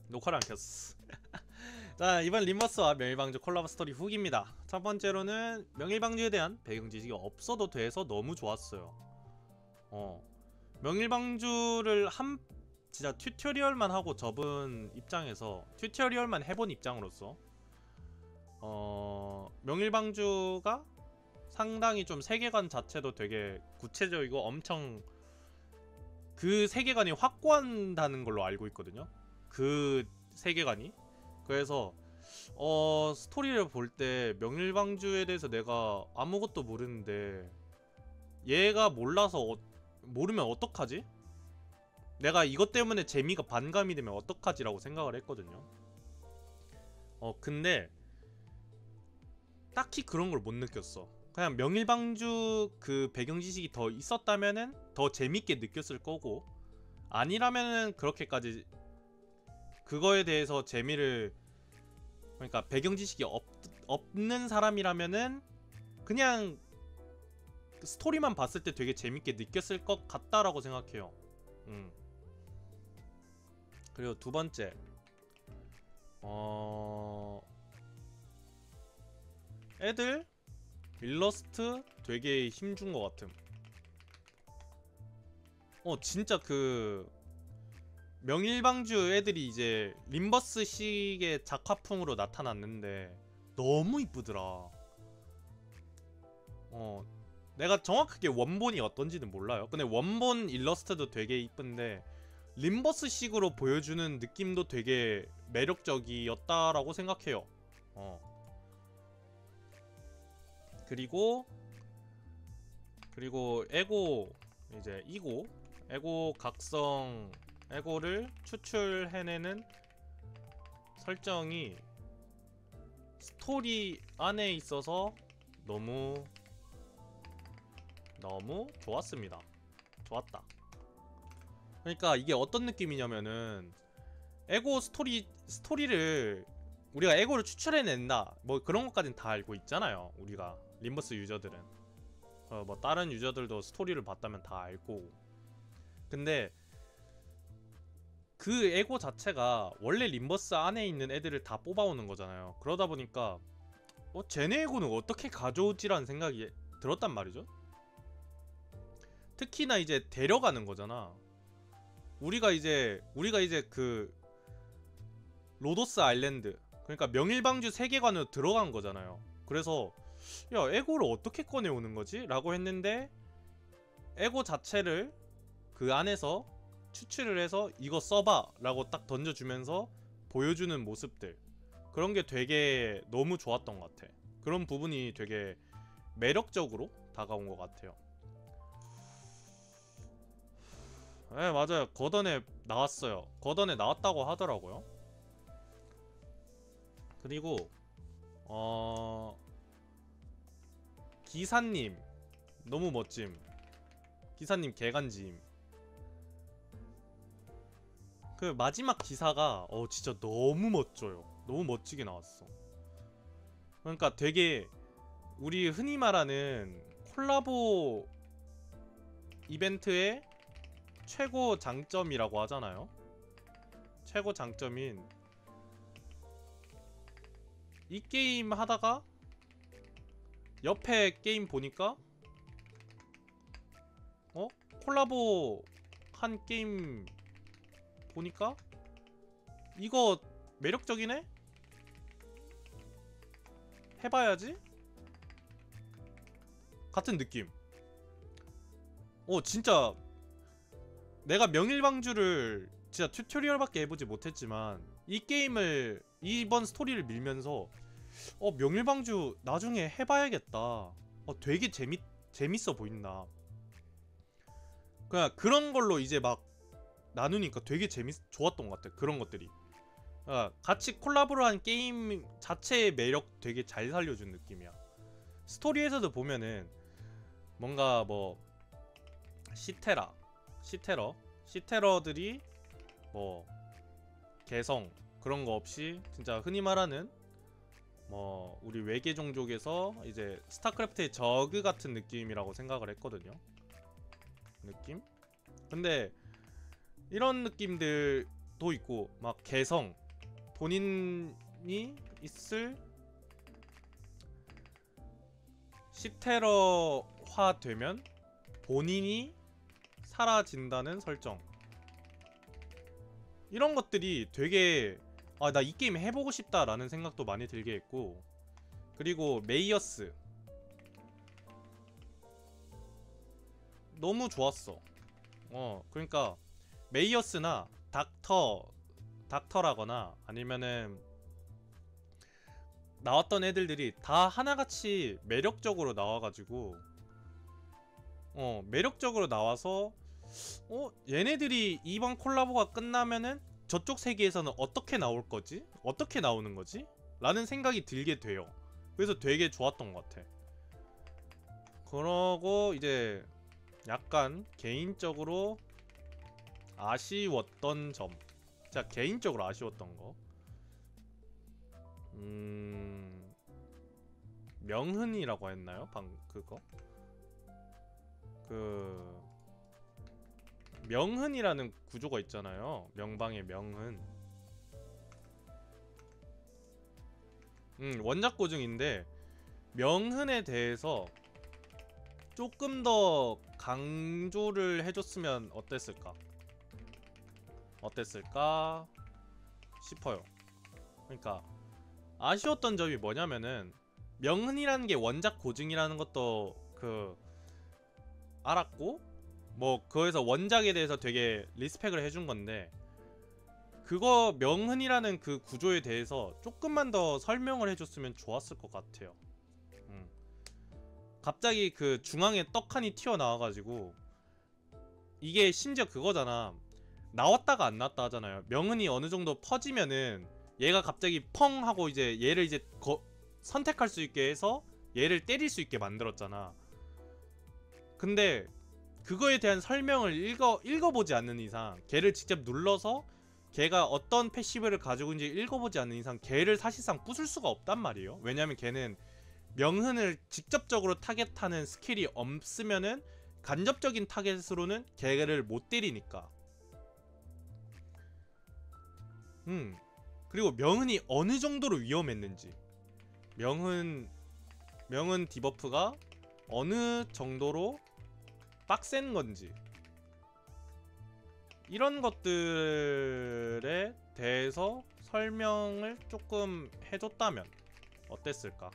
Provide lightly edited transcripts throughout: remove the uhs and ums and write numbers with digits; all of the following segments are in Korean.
녹화를 안 켰어. 자, 이번 림버스와 명일방주 콜라보 스토리 후기입니다. 첫 번째로는 명일방주에 대한 배경 지식이 없어도 돼서 너무 좋았어요. 명일방주를 진짜 튜토리얼만 하고 접은 입장에서, 튜토리얼만 해본 입장으로서 명일방주가 상당히 좀 세계관 자체도 되게 구체적이고 엄청 그 세계관이 확고한다는 걸로 알고 있거든요. 그 세계관이. 그래서 스토리를 볼 때 명일방주에 대해서 내가 아무것도 모르는데 얘가 몰라서 모르면 어떡하지? 내가 이것 때문에 재미가 반감이 되면 어떡하지? 라고 생각을 했거든요. 근데 딱히 그런 걸 못 느꼈어. 그냥 명일방주 그 배경 지식이 더 있었다면은 더 재밌게 느꼈을 거고, 아니라면은 그렇게까지 그거에 대해서 재미를, 그러니까 배경 지식이 없는 사람이라면은 그냥 스토리만 봤을 때 되게 재밌게 느꼈을 것 같다라고 생각해요. 그리고 두 번째, 애들 일러스트 되게 힘준 것 같음. 진짜 그 명일방주 애들이 이제 림버스식의 작화풍으로 나타났는데 너무 이쁘더라. 내가 정확하게 원본이 어떤지는 몰라요. 근데 원본 일러스트도 되게 이쁜데 림버스식으로 보여주는 느낌도 되게 매력적이었다라고 생각해요. 그리고 에고, 이제 에고 각성, 에고를 추출해내는 설정이 스토리 안에 있어서 너무 좋았습니다. 좋았다. 그러니까 이게 어떤 느낌이냐면은, 에고 스토리를 우리가 에고를 추출해낸다, 뭐 그런 것까진 다 알고 있잖아요. 우리가 림버스 유저들은 뭐 다른 유저들도 스토리를 봤다면 다 알고. 근데 그 에고 자체가 원래 림버스 안에 있는 애들을 다 뽑아오는 거잖아요. 그러다 보니까 쟤네 에고는 어떻게 가져오지라는 생각이 들었단 말이죠. 특히나 이제 데려가는 거잖아. 우리가 이제 그 로도스 아일랜드, 그러니까 명일방주 세계관으로 들어간 거잖아요. 그래서 야, 에고를 어떻게 꺼내오는 거지? 라고 했는데 에고 자체를 그 안에서 추출을 해서 이거 써봐 라고 딱 던져주면서 보여주는 모습들, 그런 게 되게 너무 좋았던 것 같아. 그런 부분이 되게 매력적으로 다가온 것 같아요. 네, 맞아요. 거던에 나왔어요. 거던에 나왔다고 하더라고요. 그리고 기사님 너무 멋짐. 기사님 개간짐. 그 마지막 기사가 진짜 너무 멋져요. 너무 멋지게 나왔어. 그러니까 되게 우리 흔히 말하는 콜라보 이벤트의 최고 장점이라고 하잖아요. 최고 장점인, 이 게임 하다가 옆에 게임 보니까 콜라보 한 게임 보니까 이거 매력적이네? 해봐야지? 같은 느낌. 진짜 내가 명일방주를 진짜 튜토리얼밖에 해보지 못했지만 이 게임을, 이번 스토리를 밀면서 명일방주 나중에 해봐야겠다. 되게 재밌어 보인다. 그냥 그런 걸로 이제 막 나누니까 되게 좋았던 것 같아. 그런 것들이 같이 콜라보를 한 게임 자체의 매력 되게 잘 살려준 느낌이야. 스토리에서도 보면은 뭔가 뭐 시테러들이 뭐 개성 그런 거 없이 진짜 흔히 말하는 뭐 우리 외계 종족에서 이제 스타크래프트의 저그 같은 느낌이라고 생각을 했거든요. 느낌? 근데 이런 느낌들 도 있고 막 개성, 본인이 있을 10테러화 되면 본인이 사라진다는 설정. 이런 것들이 되게 아, 나 이 게임 해보고 싶다라는 생각도 많이 들게 했고, 그리고 메이어스 너무 좋았어. 그러니까 메이어스나 닥터라거나 아니면은 나왔던 애들이 다 하나같이 매력적으로 나와가지고 매력적으로 나와서 얘네들이 이번 콜라보가 끝나면은 저쪽 세계에서는 어떻게 나올 거지? 어떻게 나오는 거지? 라는 생각이 들게 돼요. 그래서 되게 좋았던 것 같아. 그러고 이제 약간 개인적으로 아쉬웠던 점. 자, 개인적으로 아쉬웠던 거. 명흔이라고 했나요? 그거? 명흔이라는 구조가 있잖아요. 명방의 명흔. 원작 고증인데 명흔에 대해서 조금 더 강조를 해줬으면 어땠을까 싶어요. 그러니까 아쉬웠던 점이 뭐냐면은 명흔이라는 게 원작 고증이라는 것도 알았고, 뭐 그거에서 원작에 대해서 되게 리스펙을 해준 건데, 그거 명흔이라는 그 구조에 대해서 조금만 더 설명을 해줬으면 좋았을 것 같아요. 갑자기 그 중앙에 떡하니 튀어나와가지고, 이게 심지어 그거잖아. 나왔다가 안 나왔다 하잖아요. 명흔이 어느 정도 퍼지면은 얘가 갑자기 펑 하고 이제 얘를 이제 선택할 수 있게 해서 얘를 때릴 수 있게 만들었잖아. 근데 그거에 대한 설명을 읽어보지 않는 이상, 걔를 직접 눌러서 걔가 어떤 패시브를 가지고 있는지 읽어보지 않는 이상 걔를 사실상 부술 수가 없단 말이에요. 왜냐면 걔는 명흔을 직접적으로 타겟하는 스킬이 없으면은 간접적인 타겟으로는 걔를 못 때리니까. 그리고 명흔이 어느 정도로 위험했는지, 명흔 디버프가 어느 정도로 빡센 건지, 이런 것들에 대해서 설명을 조금 해줬다면 어땠을까?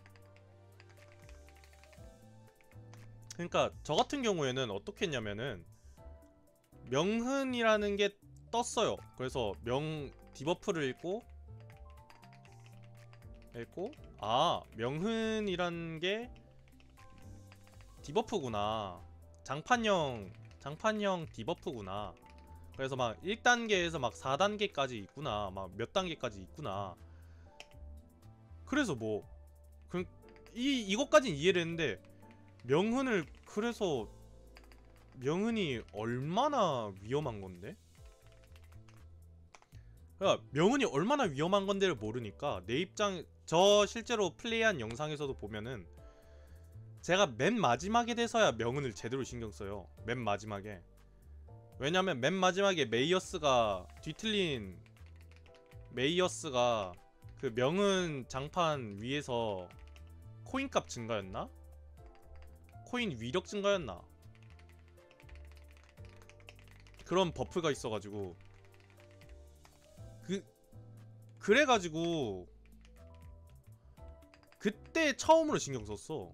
그러니까 저 같은 경우에는 어떻게 했냐면은 명흔이라는 게 떴어요. 그래서 디버프를 읽고 아, 명흔이란 게 디버프구나. 장판형 디버프구나. 그래서 막 1단계에서 막 4단계까지 있구나. 막 몇 단계까지 있구나. 그래서 뭐 이것까진 이해를 했는데, 그래서 명흔이 얼마나 위험한 건데? 그러니까 명흔이 얼마나 위험한 건데를 모르니까 저 실제로 플레이한 영상에서도 보면은 제가 맨 마지막에 돼서야 명흔을 제대로 신경 써요. 맨 마지막에. 왜냐면 맨 마지막에 메이어스가 그 명흔 장판 위에서 코인값 증가였나? 코인 위력 증가였나? 그런 버프가 있어가지고 그래가지고 그때 처음으로 신경 썼어.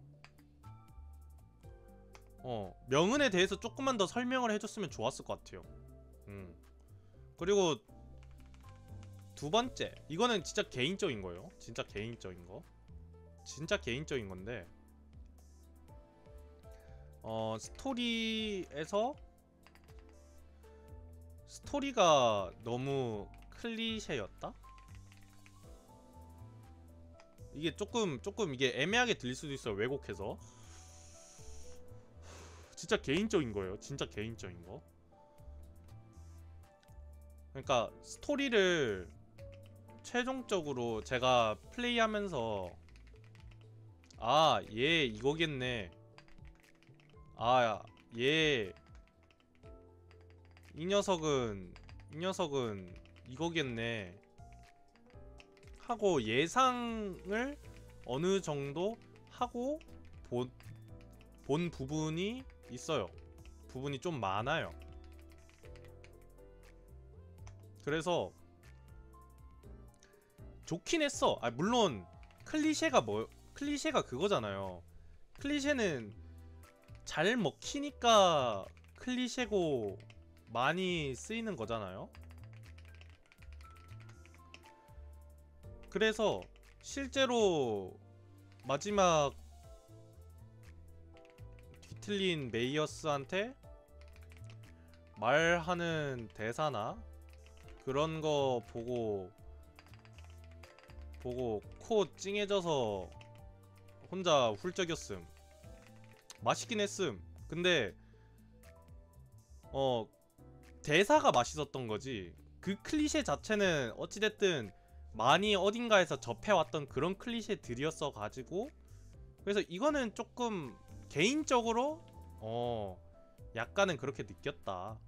명흔에 대해서 조금만 더 설명을 해줬으면 좋았을 것 같아요. 그리고 두 번째, 이거는 진짜 개인적인 거예요. 진짜 개인적인 건데, 스토리가 너무 클리셰였다? 이게 조금 이게 애매하게 들릴 수도 있어요. 왜곡해서. 진짜 개인적인 거예요. 진짜 개인적인 거. 그러니까 스토리를 최종적으로 제가 플레이하면서 아, 얘 이거겠네. 아, 얘 이 녀석은 이거겠네 하고 예상을 어느 정도 하고 본 부분이 있어요. 부분이 좀 많아요. 그래서 좋긴 했어. 아, 물론 클리셰가 그거잖아요. 클리셰는 잘 먹히니까 클리셰고 많이 쓰이는 거잖아요. 그래서 실제로 마지막 뒤틀린 메이어스한테 말하는 대사나 그런 거 보고 코 찡해져서 혼자 훌쩍였음. 맛있긴 했음. 근데 대사가 맛있었던 거지. 그 클리셰 자체는 어찌됐든 많이 어딘가에서 접해왔던 그런 클리셰들이었어 가지고, 그래서 이거는 조금 개인적으로 약간은 그렇게 느꼈다.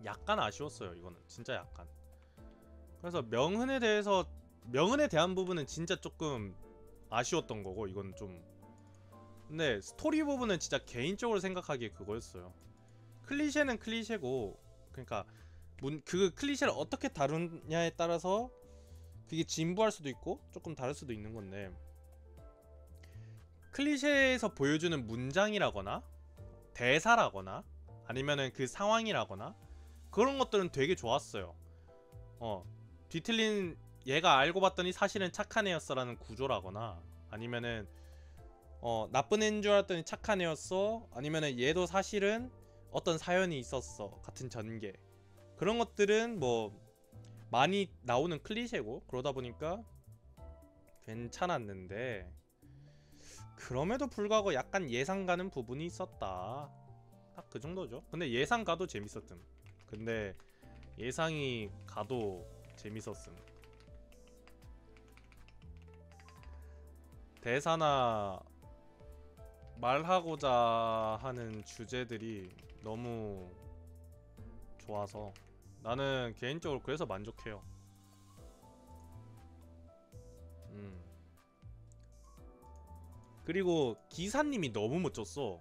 약간 아쉬웠어요. 이거는 진짜 약간. 그래서 명흔에 대한 부분은 진짜 조금 아쉬웠던 거고, 이건 좀. 근데 스토리 부분은 진짜 개인적으로 생각하기에 그거였어요. 클리셰는 클리셰고, 그러니까 그 클리셰를 어떻게 다루냐에 따라서 그게 진부할 수도 있고 조금 다를 수도 있는 건데, 클리셰에서 보여주는 문장이라거나 대사라거나 아니면은 그 상황이라거나 그런 것들은 되게 좋았어요. 뒤틀린 얘가 알고 봤더니 사실은 착한 애였어 라는 구조라거나, 아니면은 나쁜 애인 줄 알았더니 착한 애였어, 아니면은 얘도 사실은 어떤 사연이 있었어 같은 전개, 그런 것들은 뭐 많이 나오는 클리셰고 그러다 보니까 괜찮았는데, 그럼에도 불구하고 약간 예상 가는 부분이 있었다. 딱 그 정도죠. 근데 예상 가도 재밌었음. 근데 예상이 가도 재밌었음. 대사나 말하고자 하는 주제들이 너무 좋아서 나는 개인적으로 그래서 만족해요. 그리고 기사님이 너무 멋졌어.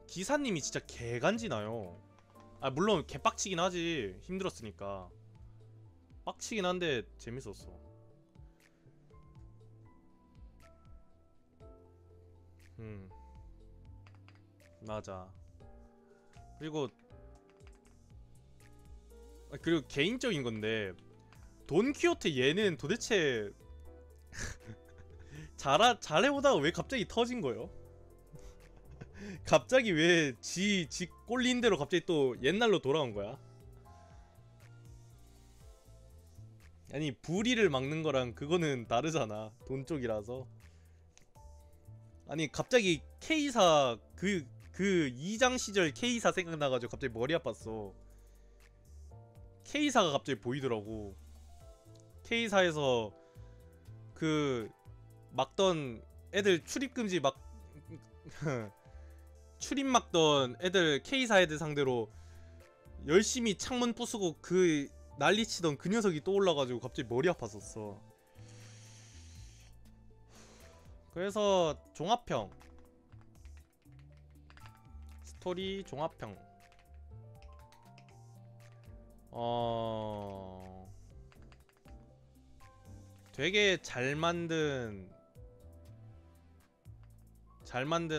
기사님이 진짜 개간지나요. 아, 물론 개빡치긴 하지. 힘들었으니까 빡치긴 한데 재밌었어. 맞아. 그리고 개인적인 건데, 돈키호테 얘는 도대체 잘해보다가 왜 갑자기 터진 거예요? 갑자기 왜 지 꼴린 대로 갑자기 또 옛날로 돌아온 거야? 아니, 불의를 막는 거랑 그거는 다르잖아. 돈 쪽이라서. 아니, 갑자기 K사 그 이장 시절 K사 생각나가지고 갑자기 머리 아팠어. K사가 갑자기 보이더라고. K사에서 그 막던 애들 출입금지 막 출입 막던 애들, K사 애들 상대로 열심히 창문 부수고 그 난리치던 그 녀석이 떠올라가지고 갑자기 머리 아팠었어. 그래서 종합평, 스토리 종합평, 되게 잘 만든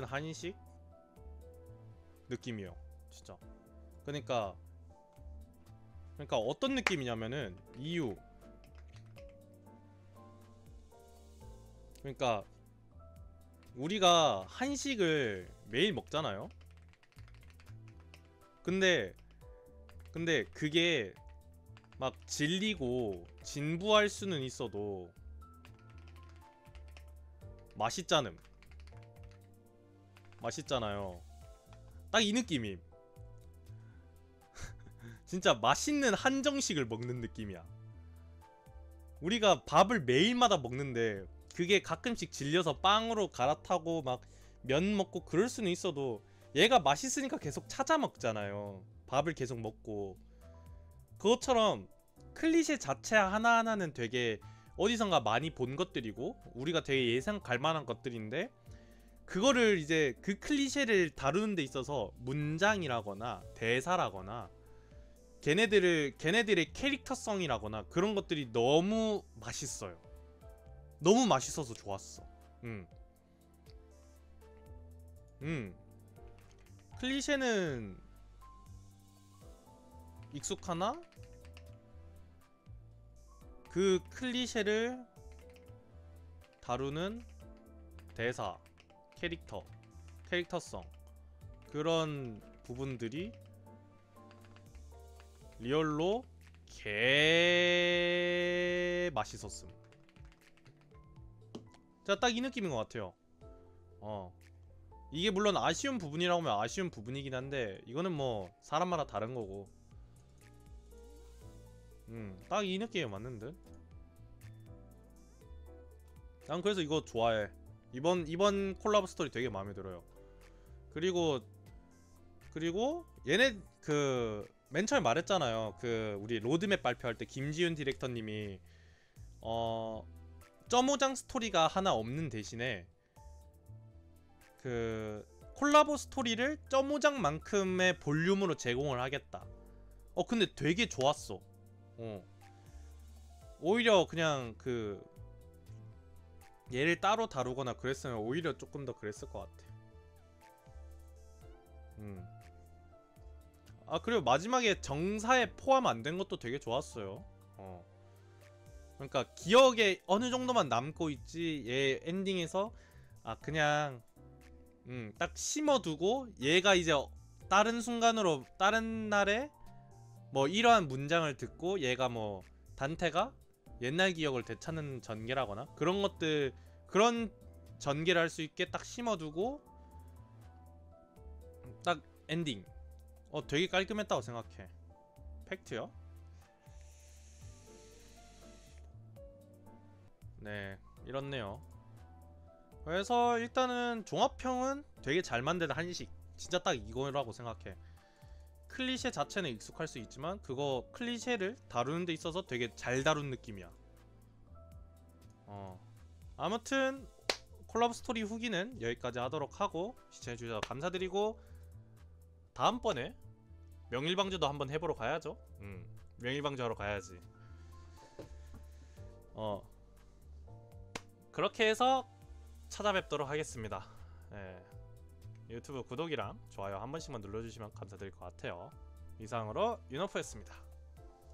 한식 느낌이요, 진짜. 그러니까 어떤 느낌이냐면은, 이유, 그러니까 우리가 한식을 매일 먹잖아요. 근데 그게 막 질리고 진부할 수는 있어도 맛있잖아요. 딱 이 느낌임. 진짜 맛있는 한정식을 먹는 느낌이야. 우리가 밥을 매일마다 먹는데 그게 가끔씩 질려서 빵으로 갈아타고 막 면 먹고 그럴 수는 있어도, 얘가 맛있으니까 계속 찾아 먹잖아요. 밥을 계속 먹고. 그것처럼 클리셰 자체 하나하나는 되게 어디선가 많이 본 것들이고 우리가 되게 예상 갈 만한 것들인데, 그거를 이제 그 클리셰를 다루는 데 있어서 문장이라거나 대사라거나 걔네들의 캐릭터성이라거나 그런 것들이 너무 맛있어요. 너무 맛있어서 좋았어. 클리셰는 익숙하나? 그 클리셰를 다루는 대사, 캐릭터성, 그런 부분들이 리얼로 개 맛있었음. 자, 딱 이 느낌인 것 같아요. 이게 물론 아쉬운 부분이라고 하면 아쉬운 부분이긴 한데, 이거는 뭐 사람마다 다른 거고. 딱 이 느낌에 맞는 듯. 난 그래서 이거 좋아해. 이번 콜라보 스토리 되게 마음에 들어요. 그리고 얘네 그 맨 처음에 말했잖아요. 그 우리 로드맵 발표할 때 김지윤 디렉터님이 점오장 스토리가 하나 없는 대신에 그 콜라보 스토리를 점오장만큼의 볼륨으로 제공을 하겠다. 근데 되게 좋았어. 오히려 그냥 그 얘를 따로 다루거나 그랬으면 오히려 조금 더 그랬을 것 같아. 그리고 마지막에 정사에 포함 안 된 것도 되게 좋았어요. 그러니까 기억에 어느 정도만 남고 있지, 얘 엔딩에서 그냥 딱 심어두고 얘가 이제 다른 순간으로 다른 날에 뭐 이러한 문장을 듣고 얘가 뭐 단테가 옛날 기억을 되찾는 전개라거나 그런 것들, 그런 전개를 할 수 있게 딱 심어두고 딱 엔딩. 되게 깔끔했다고 생각해. 팩트요? 네, 이렇네요. 그래서 일단은 종합평은 되게 잘 만든 한식, 진짜 딱 이거라고 생각해. 클리셰 자체는 익숙할 수 있지만 그거 클리셰를 다루는 데 있어서 되게 잘 다룬 느낌이야. 아무튼 콜라보 스토리 후기는 여기까지 하도록 하고, 시청해주셔서 감사드리고, 다음번에 명일방주도 한번 해보러 가야죠. 명일방주 하러 가야지. 그렇게 해서 찾아뵙도록 하겠습니다. 유튜브 구독이랑 좋아요 한 번씩만 눌러주시면 감사드릴 것 같아요. 이상으로 윤호프였습니다.